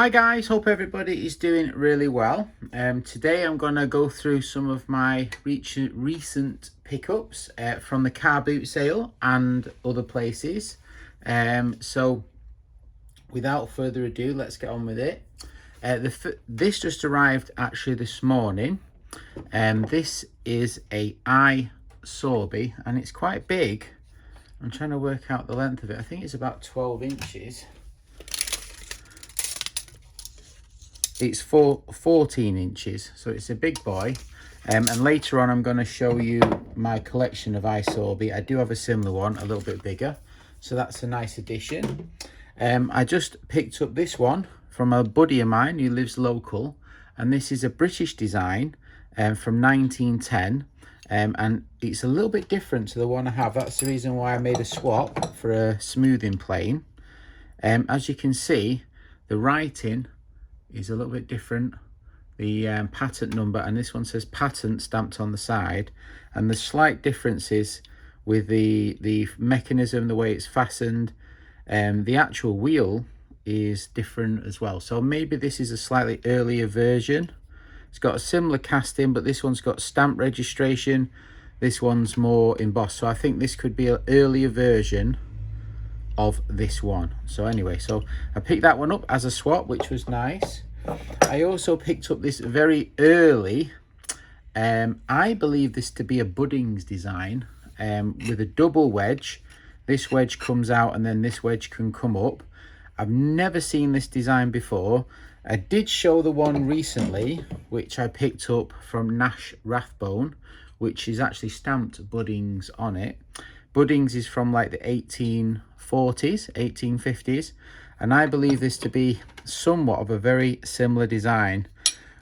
Hi guys, hope everybody is doing really well. Today I'm going to go through some of my recent pickups from the car boot sale and other places. So without further ado, let's get on with it. This just arrived actually this morning. This is a iSorby and it's quite big. I'm trying to work out the length of it. I think it's about 12 inches. It's 14 inches, so it's a big boy. And later on I'm going to show you my collection of iSorby. I do have a similar one, a little bit bigger, so that's a nice addition. I just picked up this one from a buddy of mine who lives local, and this is a British design from 1910, and it's a little bit different to the one I have. That's the reason why I made a swap for a smoothing plane. As you can see, the writing is a little bit different, the patent number, and this one says patent stamped on the side, and the slight differences with the mechanism, the way it's fastened. The actual wheel is different as well, so maybe this is a slightly earlier version. It's got a similar casting, but this one's got stamp registration, this one's more embossed, so I think this could be an earlier version of this one. So anyway, so I picked that one up as a swap, which was nice. I also picked up this very early, I believe this to be a Buddings design, with a double wedge. This wedge comes out and then this wedge can come up. I've never seen this design before. I did show the one recently which I picked up from Nash Rathbone, which is actually stamped Buddings on it. Buddings is from like the 1840s, 1850s, and I believe this to be somewhat of a very similar design,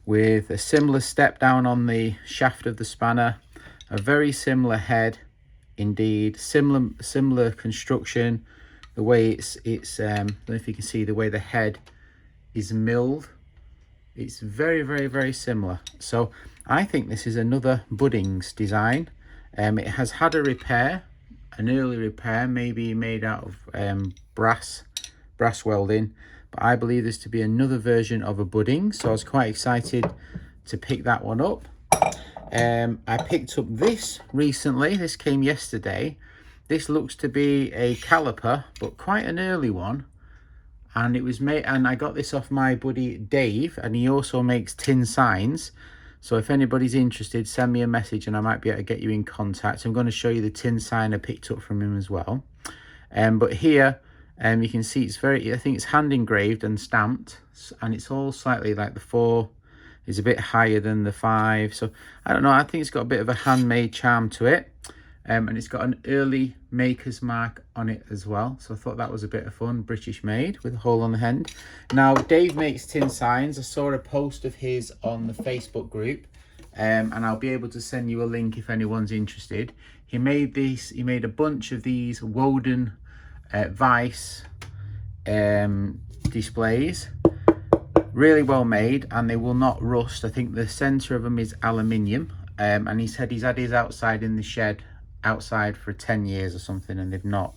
with a similar step down on the shaft of the spanner, a very similar head indeed, similar construction. The way it's I don't know if you can see the way the head is milled. It's very similar. So I think this is another Buddings design. It has had a repair, an early repair, maybe made out of brass welding, but I believe this to be another version of a Budding, so I was quite excited to pick that one up. I picked up this recently. This came yesterday. This looks to be a caliper, but quite an early one, and it was made, and I got this off my buddy Dave, and he also makes tin signs. So if anybody's interested, send me a message and I might be able to get you in contact. I'm going to show you the tin sign I picked up from him as well. But here you can see it's very, I think it's hand engraved and stamped, and it's all slightly like the 4 is a bit higher than the 5. So I don't know, I think it's got a bit of a handmade charm to it. And it's got an early maker's mark on it as well, so I thought that was a bit of fun. British made with a hole on the end. Now Dave makes tin signs. I saw a post of his on the Facebook group, and I'll be able to send you a link if anyone's interested. He made a bunch of these Woden Vice displays, really well made, and they will not rust. I think the center of them is aluminium, and he said he's had his outside in the shed outside for 10 years or something, and they've not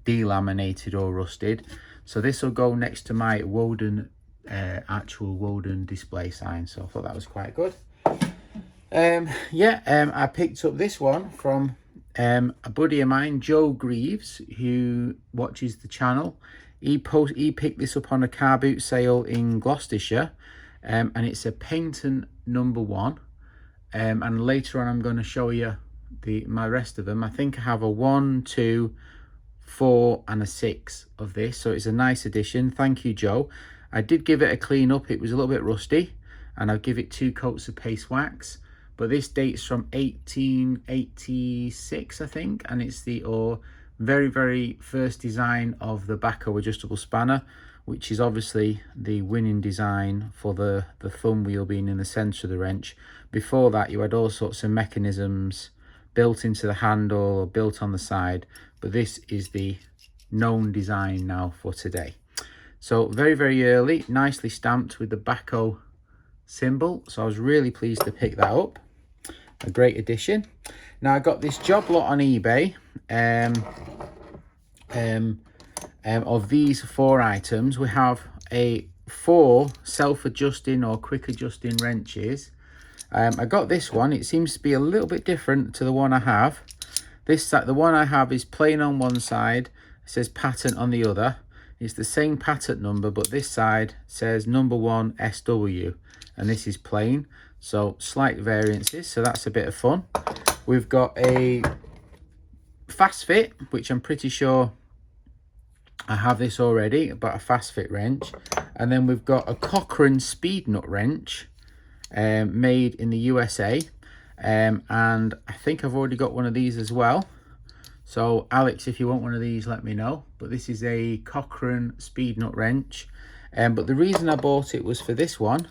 delaminated or rusted. So this will go next to my Woden actual Woden display sign, so I thought that was quite good. I picked up this one from a buddy of mine, Joe Greaves, who watches the channel. He picked this up on a car boot sale in Gloucestershire, and it's a Paignton number 1, and later on I'm going to show you my rest of them. I think I have a 1, 2, 4 and a 6 of this, so it's a nice addition. Thank you, Joe. I did give it a clean up. It was a little bit rusty, and I'll give it 2 coats of paste wax, but this dates from 1886 I think, and it's the very first design of the Bahco adjustable spanner, which is obviously the winning design for the thumb wheel being in the center of the wrench. Before that you had all sorts of mechanisms built into the handle or built on the side, but this is the known design now for today. So very early, nicely stamped with the Bahco symbol, so I was really pleased to pick that up. A great addition. Now I got this job lot on eBay of these 4 items. We have a 4 self-adjusting or quick adjusting wrenches. I got this one. It seems to be a little bit different to the one I have. The one I have is plain on one side, it says patent on the other. It's the same patent number, but this side says number 1 SW, and this is plain. So slight variances, so that's a bit of fun. We've got a fast fit, which I'm pretty sure I have this already, but a fast fit wrench. And then we've got a Cochrane speed nut wrench, made in the USA. And I think I've already got one of these as well. So Alex, if you want one of these, let me know. But this is a Cochrane speed nut wrench. But the reason I bought it was for this one,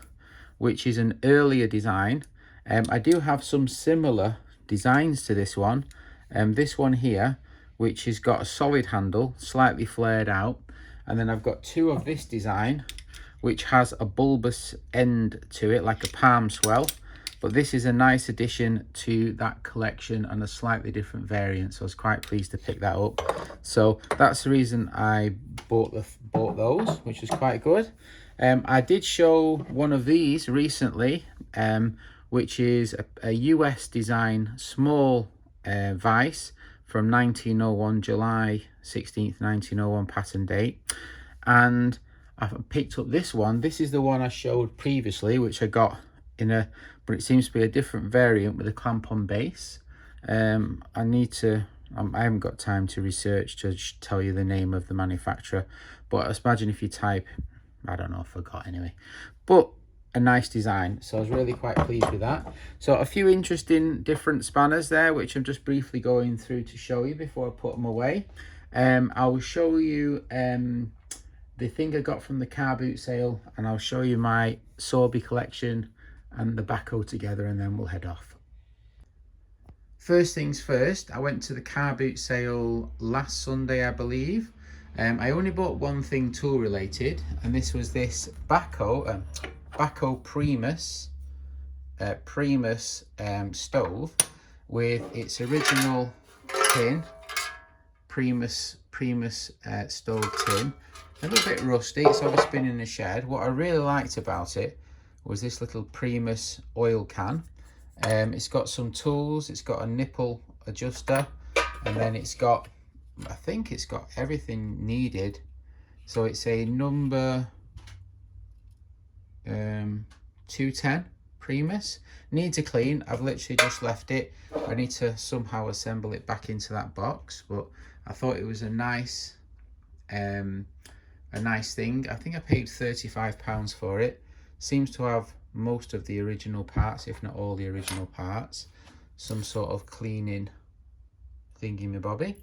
which is an earlier design. I do have some similar designs to this one. This one here, which has got a solid handle, slightly flared out. And then I've got 2 of this design, which has a bulbous end to it, like a palm swell. But this is a nice addition to that collection and a slightly different variant, so I was quite pleased to pick that up. So that's the reason I bought those, which was quite good. I did show one of these recently, which is a US design small vise from 1901, July 16th, 1901 patent date. And I picked up this one. This is the one I showed previously, which I got in a, but it seems to be a different variant with a clamp-on base. I haven't got time to research to tell you the name of the manufacturer, but I imagine if you type, I don't know, I forgot anyway. But a nice design, so I was really quite pleased with that. So a few interesting different spanners there, which I'm just briefly going through to show you before I put them away. I will show you the thing I got from the car boot sale, and I'll show you my Sorby collection and the backhoe together, and then we'll head off. First things first, I went to the car boot sale last Sunday, I believe. I only bought one thing tool related, and this was this backhoe Primus stove with its original tin, Primus stove tin. A little bit rusty, it's obviously been in the shed. What I really liked about it was this little Primus oil can. It's got some tools, it's got a nipple adjuster, and then it's got, I think it's got everything needed. So it's a number 210 Primus. Needs a clean. I've literally just left it. I need to somehow assemble it back into that box, but I thought it was a nice thing. I think I paid £35 for it. Seems to have most of the original parts, if not all the original parts. Some sort of cleaning thingy-mabobby.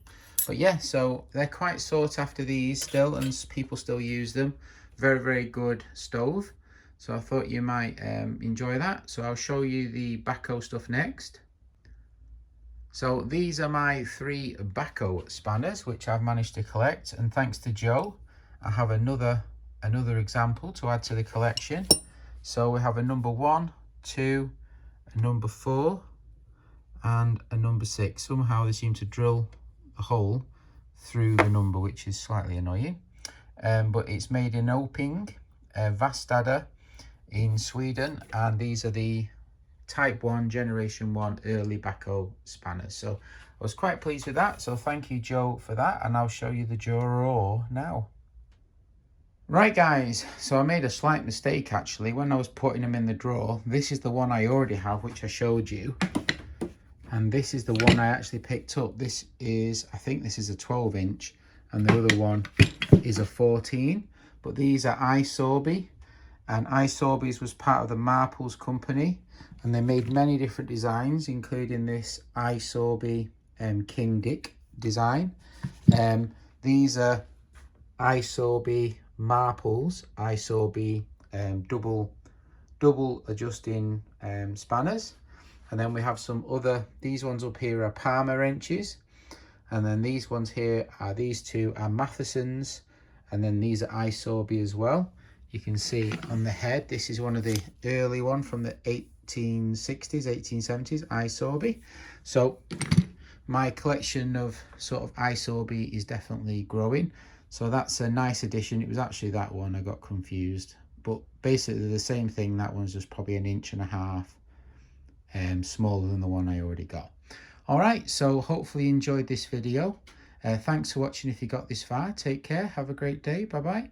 But yeah, so they're quite sought after, these still, and people still use them. Very, very good stove. So I thought you might enjoy that. So I'll show you the backhoe stuff next. So these are my 3 backhoe spanners, which I've managed to collect. And thanks to Joe, I have another example to add to the collection. So we have a number 1, 2, a number 4, and a number 6. Somehow they seem to drill a hole through the number, which is slightly annoying. But it's made in Oping, Vastadder in Sweden, and these are the Type 1 Generation 1 early backhoe spanners. So I was quite pleased with that. So thank you, Joe, for that. And I'll show you the drawer now. Right guys, so I made a slight mistake actually when I was putting them in the drawer. This is the one I already have, which I showed you, and this is the one I actually picked up. This is, I think this is a 12-inch, and the other one is a 14. But these are iSorby, and iSorby's was part of the Marples company, and they made many different designs, including this iSorby King Dick design. These are iSorby Marples, iSorby double adjusting spanners. And then we have some other, these ones up here are Palmer wrenches, and then these ones here are, these 2 are Matheson's, and then these are iSorby as well. You can see on the head, this is one of the early one from the 1860s, 1870s, iSorby. So my collection of sort of iSorby is definitely growing. So that's a nice addition. It was actually that one, I got confused. But basically the same thing, that one's just probably 1.5 inches smaller than the one I already got. Alright, so hopefully you enjoyed this video. Thanks for watching if you got this far. Take care, have a great day, bye bye.